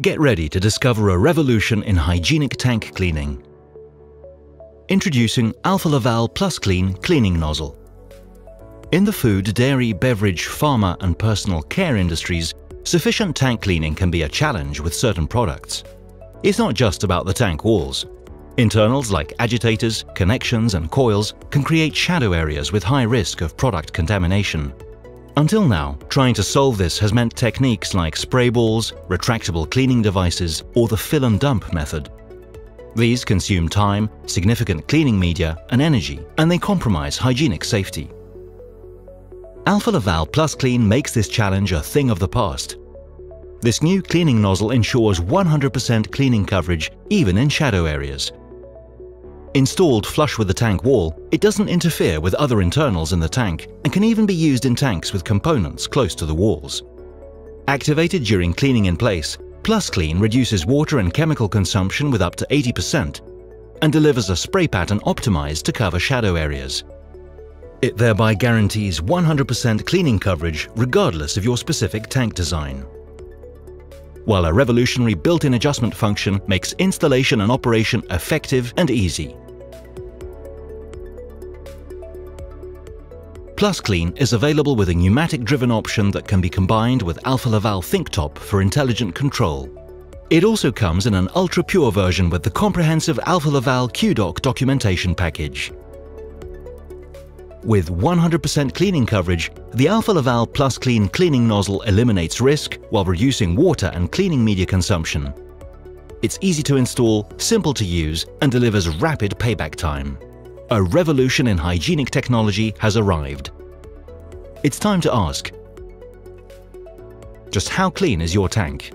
Get ready to discover a revolution in hygienic tank cleaning. Introducing Alfa Laval PlusClean cleaning nozzle. In the food, dairy, beverage, pharma and personal care industries, sufficient tank cleaning can be a challenge with certain products. It's not just about the tank walls. Internals like agitators, connections and coils can create shadow areas with high risk of product contamination. Until now, trying to solve this has meant techniques like spray balls, retractable cleaning devices, or the fill and dump method. These consume time, significant cleaning media, and energy, and they compromise hygienic safety. Alfa Laval PlusClean makes this challenge a thing of the past. This new cleaning nozzle ensures 100% cleaning coverage even in shadow areas. Installed flush with the tank wall, it doesn't interfere with other internals in the tank and can even be used in tanks with components close to the walls. Activated during cleaning in place, PlusClean reduces water and chemical consumption with up to 80% and delivers a spray pattern optimized to cover shadow areas. It thereby guarantees 100% cleaning coverage regardless of your specific tank design. While a revolutionary built-in adjustment function makes installation and operation effective and easy. PlusClean is available with a pneumatic-driven option that can be combined with Alfa Laval ThinkTop for intelligent control. It also comes in an ultra-pure version with the comprehensive Alfa Laval QDoc documentation package. With 100% cleaning coverage, the Alfa Laval PlusClean cleaning nozzle eliminates risk while reducing water and cleaning media consumption. It's easy to install, simple to use, and delivers rapid payback time. A revolution in hygienic technology has arrived. It's time to ask, just how clean is your tank?